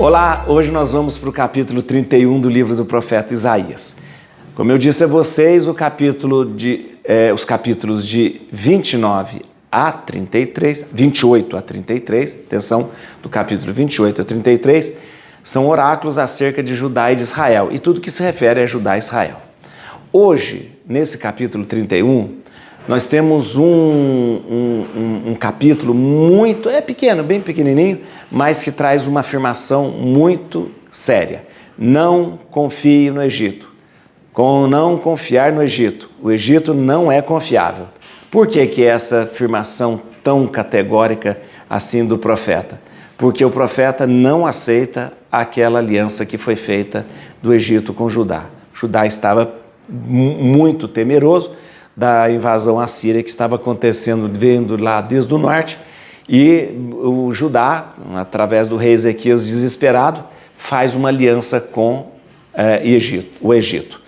Olá, hoje nós vamos para o capítulo 31 do livro do profeta Isaías. Como eu disse a vocês, os capítulos de 28 a 33, atenção, do capítulo 28 a 33, são oráculos acerca de Judá e de Israel, e tudo que se refere a Judá e Israel. Hoje, nesse capítulo 31, nós temos um capítulo muito, pequeno, bem pequenininho, mas que traz uma afirmação muito séria. Não confie no Egito. Com não confiar no Egito. O Egito não é confiável. Por que essa afirmação tão categórica assim do profeta? Porque o profeta não aceita aquela aliança que foi feita do Egito com Judá. Judá estava muito temeroso da invasão assíria que estava acontecendo, vindo lá desde o norte, e o Judá, através do rei Ezequias desesperado, faz uma aliança com o Egito.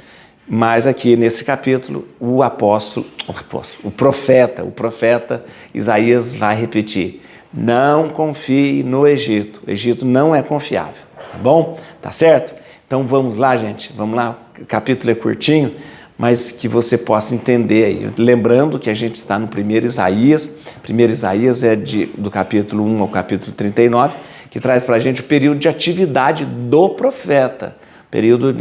Mas aqui nesse capítulo, o profeta Isaías vai repetir: não confie no Egito. O Egito não é confiável, tá bom? Tá certo? Então vamos lá, gente, vamos lá. O capítulo é curtinho, mas que você possa entender aí. Lembrando que a gente está no primeiro Isaías. Primeiro Isaías é do capítulo 1 ao capítulo 39, que traz para a gente o período de atividade do profeta, período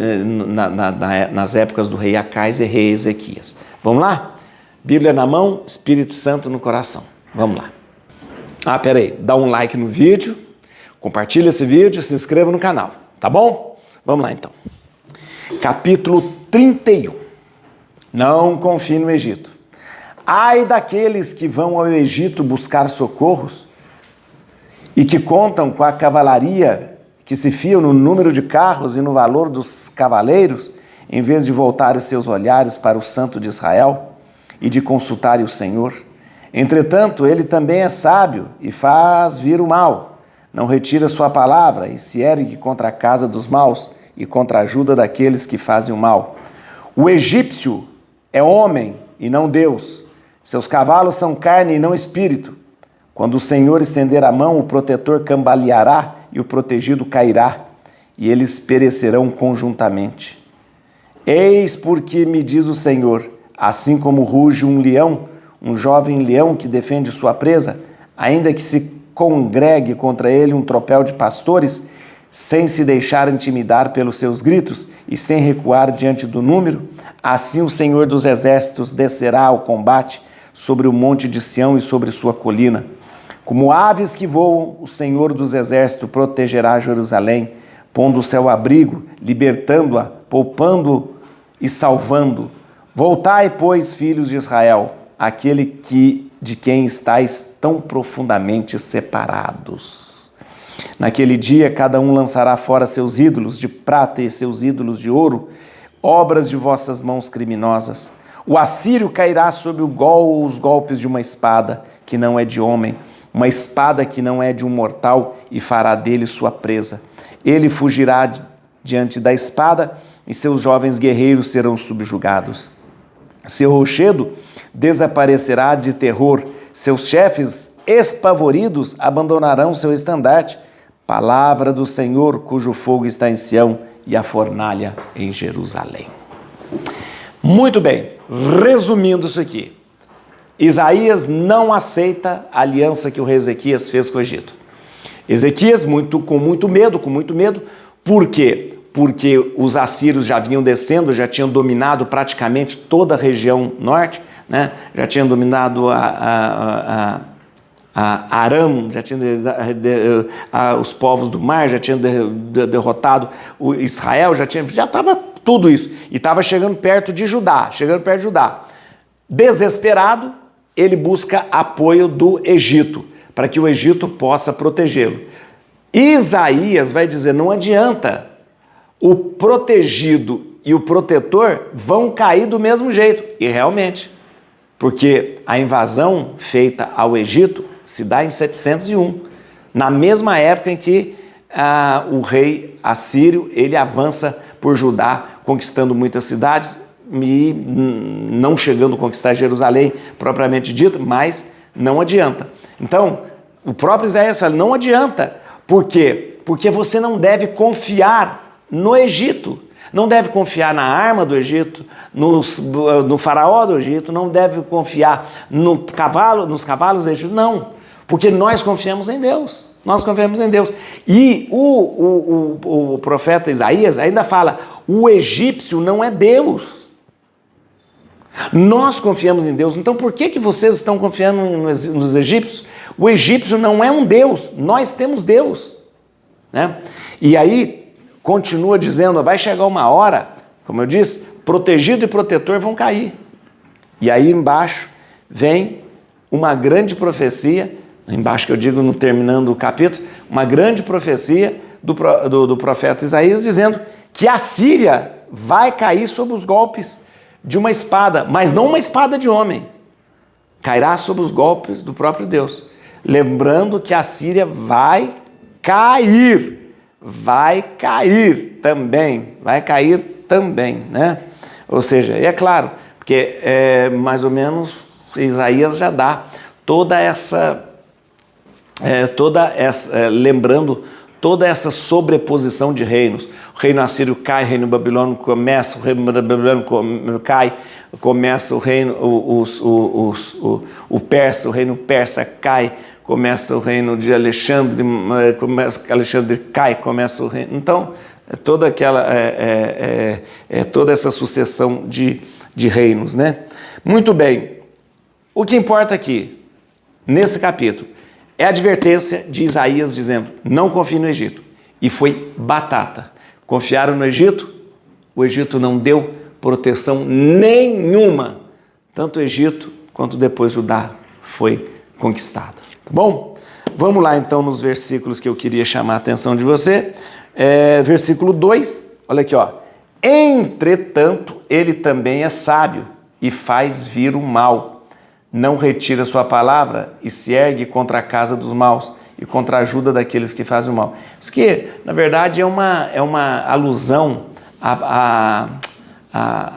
nas épocas do rei Acais e rei Ezequias. Vamos lá? Bíblia na mão, Espírito Santo no coração. Vamos lá. Peraí, dá um like no vídeo, compartilha esse vídeo, se inscreva no canal, tá bom? Vamos lá então. Capítulo 31. Não confie no Egito. Ai daqueles que vão ao Egito buscar socorros e que contam com a cavalaria, que se fiam no número de carros e no valor dos cavaleiros, em vez de voltarem seus olhares para o Santo de Israel e de consultarem o Senhor. Entretanto, ele também é sábio e faz vir o mal. Não retira sua palavra e se ergue contra a casa dos maus e contra a ajuda daqueles que fazem o mal. O egípcio é homem e não Deus. Seus cavalos são carne e não espírito. Quando o Senhor estender a mão, o protetor cambaleará e o protegido cairá, e eles perecerão conjuntamente. Eis porque me diz o Senhor, assim como ruge um leão, um jovem leão que defende sua presa, ainda que se congregue contra ele um tropel de pastores, sem se deixar intimidar pelos seus gritos e sem recuar diante do número, assim o Senhor dos Exércitos descerá ao combate sobre o monte de Sião e sobre sua colina. Como aves que voam, o Senhor dos Exércitos protegerá Jerusalém, pondo o seu abrigo, libertando-a, poupando e salvando. Voltai, pois, filhos de Israel, aquele de quem estáis tão profundamente separados. Naquele dia, cada um lançará fora seus ídolos de prata e seus ídolos de ouro, obras de vossas mãos criminosas. O assírio cairá sob os golpes de uma espada, que não é de homem, uma espada que não é de um mortal, e fará dele sua presa. Ele fugirá diante da espada, e seus jovens guerreiros serão subjugados. Seu rochedo desaparecerá de terror, seus chefes espavoridos abandonarão seu estandarte. Palavra do Senhor, cujo fogo está em Sião e a fornalha em Jerusalém. Muito bem, resumindo isso aqui, Isaías não aceita a aliança que o rei Ezequias fez com o Egito. Ezequias, com muito medo, por quê? Porque os assírios já vinham descendo, já tinham dominado praticamente toda a região norte, né? Já tinham dominado a Aram, já tinha os povos do mar, já tinha derrotado o Israel, já estava tudo isso, e estava chegando perto de Judá. Desesperado, ele busca apoio do Egito, para que o Egito possa protegê-lo. Isaías vai dizer, não adianta, o protegido e o protetor vão cair do mesmo jeito, e realmente, porque a invasão feita ao Egito se dá em 701, na mesma época em que o rei assírio ele avança por Judá, conquistando muitas cidades e não chegando a conquistar Jerusalém propriamente dito, mas não adianta. Então, o próprio Isaías fala, não adianta, porque Porque você não deve confiar no Egito. Não deve confiar na arma do Egito, no faraó do Egito, não deve confiar nos cavalos do Egito, não. Porque nós confiamos em Deus. Nós confiamos em Deus. E o profeta Isaías ainda fala, o egípcio não é Deus. Nós confiamos em Deus. Então por que vocês estão confiando nos egípcios? O egípcio não é um Deus, nós temos Deus. Né? E aí continua dizendo, vai chegar uma hora, como eu disse, protegido e protetor vão cair. E aí embaixo vem uma grande profecia, embaixo que eu digo no terminando o capítulo, uma grande profecia do profeta Isaías dizendo que a Síria vai cair sob os golpes de uma espada, mas não uma espada de homem, cairá sob os golpes do próprio Deus. Lembrando que a Síria vai cair também, né? Ou seja, e é claro, porque mais ou menos Isaías já dá lembrando toda essa sobreposição de reinos. O reino assírio cai, o reino babilônico começa, o reino babilônico cai, começa o reino, o persa, o reino persa cai, começa o reino de Alexandre, Alexandre cai, começa o reino. Então, toda essa sucessão de reinos, né? Muito bem. O que importa aqui, nesse capítulo, é a advertência de Isaías dizendo, não confie no Egito. E foi batata. Confiaram no Egito, o Egito não deu proteção nenhuma. Tanto o Egito quanto depois Judá foi conquistado. Tá bom? Vamos lá então nos versículos que eu queria chamar a atenção de você. Versículo 2, olha aqui, ó. Entretanto, ele também é sábio e faz vir o mal. Não retira sua palavra e se ergue contra a casa dos maus e contra a ajuda daqueles que fazem o mal. Isso que, na verdade, é uma alusão à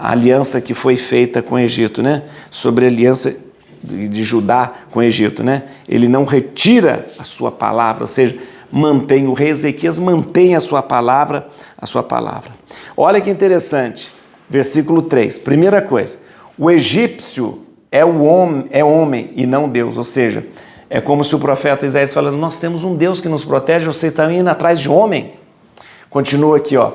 aliança que foi feita com o Egito, né? Sobre a aliança de Judá com o Egito, né? Ele não retira a sua palavra, ou seja, o rei Ezequias mantém a sua palavra. Olha que interessante, versículo 3, primeira coisa, o egípcio é homem e não Deus, ou seja, é como se o profeta Isaías falasse, nós temos um Deus que nos protege, vocês estão indo atrás de homem. Continua aqui, ó.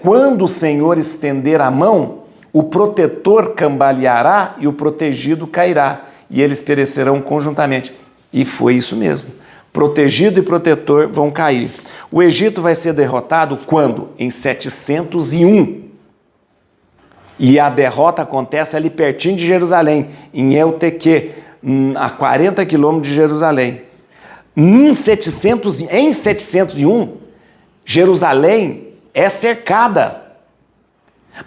Quando o Senhor estender a mão, o protetor cambaleará e o protegido cairá, e eles perecerão conjuntamente. E foi isso mesmo. Protegido e protetor vão cair. O Egito vai ser derrotado quando? Em 701. E a derrota acontece ali pertinho de Jerusalém, em Elteque, a 40 quilômetros de Jerusalém. Em 701, Jerusalém é cercada.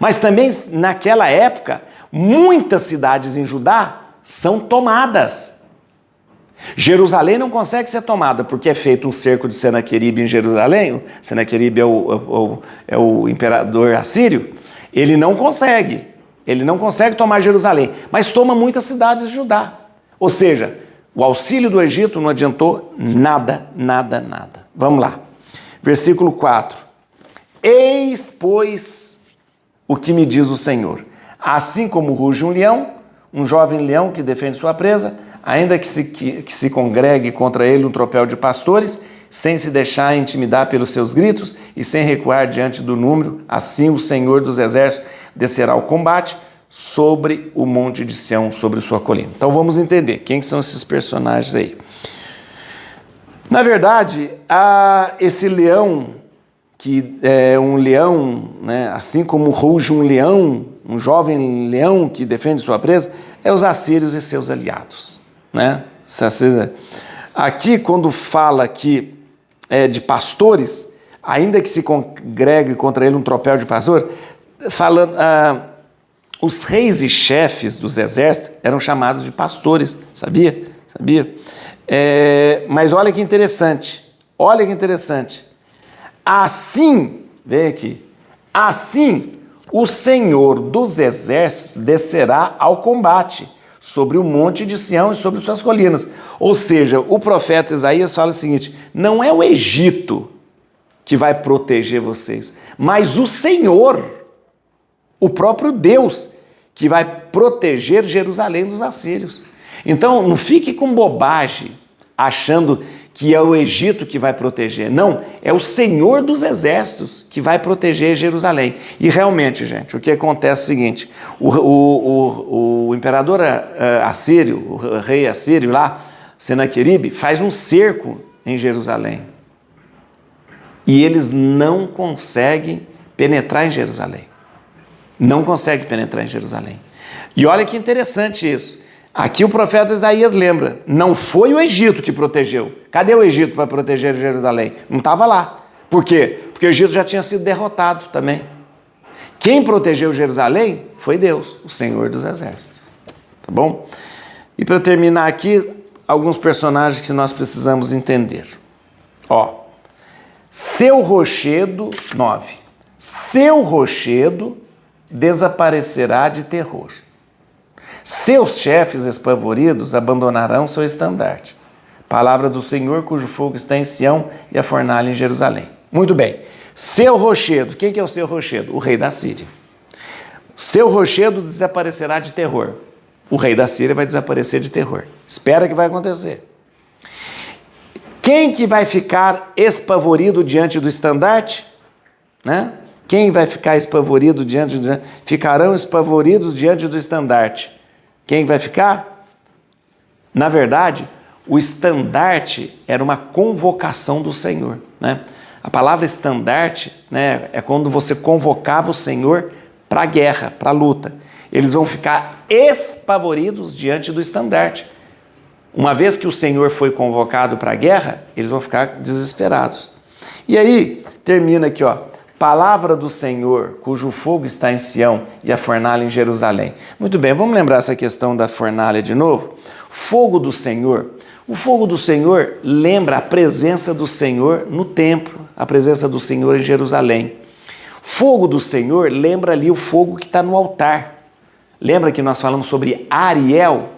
Mas também, naquela época, muitas cidades em Judá são tomadas. Jerusalém não consegue ser tomada, porque é feito um cerco de Senaqueribe em Jerusalém. Senaqueribe é o imperador assírio. Ele não consegue tomar Jerusalém, mas toma muitas cidades de Judá. Ou seja, o auxílio do Egito não adiantou nada. Vamos lá. Versículo 4. Eis, pois, o que me diz o Senhor. Assim como ruge um leão, um jovem leão que defende sua presa, ainda que se congregue contra ele um tropel de pastores, sem se deixar intimidar pelos seus gritos e sem recuar diante do número, assim o Senhor dos Exércitos descerá ao combate sobre o monte de Sião, sobre sua colina. Então vamos entender quem são esses personagens aí. Na verdade, esse leão, que é um leão, né, assim como ruge um leão, um jovem leão que defende sua presa, é os assírios e seus aliados. Né? Aqui, quando fala que de pastores, ainda que se congregue contra ele um tropel de pastores, falando, os reis e chefes dos exércitos eram chamados de pastores, sabia? Mas olha que interessante, assim, vem aqui, assim o Senhor dos Exércitos descerá ao combate sobre o monte de Sião e sobre suas colinas. Ou seja, o profeta Isaías fala o seguinte: não é o Egito que vai proteger vocês, mas o Senhor, o próprio Deus, que vai proteger Jerusalém dos assírios. Então, não fique com bobagem achando que é o Egito que vai proteger. Não, é o Senhor dos exércitos que vai proteger Jerusalém. E realmente, gente, o que acontece é o seguinte: o imperador assírio, o rei assírio lá, Senaqueribe, faz um cerco em Jerusalém. E eles não conseguem penetrar em Jerusalém. Não conseguem penetrar em Jerusalém. E olha que interessante isso. Aqui o profeta Isaías lembra, não foi o Egito que protegeu. Cadê o Egito para proteger Jerusalém? Não estava lá. Por quê? Porque o Egito já tinha sido derrotado também. Quem protegeu Jerusalém foi Deus, o Senhor dos Exércitos. Tá bom? E para terminar aqui, alguns personagens que nós precisamos entender. Ó, seu rochedo, 9. Seu rochedo desaparecerá de terror. Seus chefes espavoridos abandonarão seu estandarte. Palavra do Senhor, cujo fogo está em Sião e a fornalha em Jerusalém. Muito bem. Seu rochedo. Quem que é o seu rochedo? O rei da Síria. Seu rochedo desaparecerá de terror. O rei da Síria vai desaparecer de terror. Espera que vai acontecer. Quem que vai ficar espavorido diante do estandarte? Né? Quem vai ficar espavorido diante do... Ficarão espavoridos diante do estandarte. Quem vai ficar? Na verdade, o estandarte era uma convocação do Senhor, né? A palavra estandarte, né, é quando você convocava o Senhor para a guerra, para a luta. Eles vão ficar espavoridos diante do estandarte. Uma vez que o Senhor foi convocado para a guerra, eles vão ficar desesperados. E aí, termina aqui, ó. Palavra do Senhor, cujo fogo está em Sião e a fornalha em Jerusalém. Muito bem, vamos lembrar essa questão da fornalha de novo? Fogo do Senhor. O fogo do Senhor lembra a presença do Senhor no templo, a presença do Senhor em Jerusalém. Fogo do Senhor lembra ali o fogo que está no altar. Lembra que nós falamos sobre Ariel?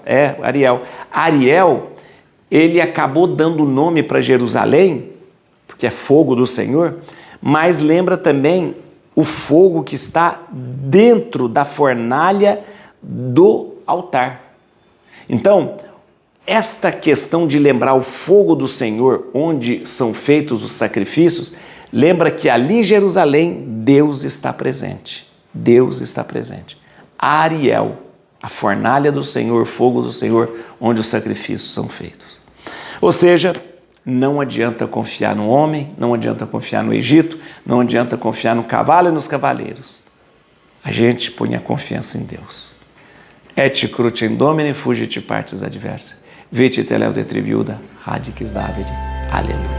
Ariel, ele acabou dando nome para Jerusalém, porque é fogo do Senhor, mas lembra também o fogo que está dentro da fornalha do altar. Então, esta questão de lembrar o fogo do Senhor, onde são feitos os sacrifícios, lembra que ali em Jerusalém Deus está presente. Deus está presente. Ariel, a fornalha do Senhor, fogo do Senhor, onde os sacrifícios são feitos. Ou seja, não adianta confiar no homem, não adianta confiar no Egito, não adianta confiar no cavalo e nos cavaleiros. A gente põe a confiança em Deus. Et crucem Domine fugit partis adversa. Vite teleu detribiuda, radix Davide. Aleluia.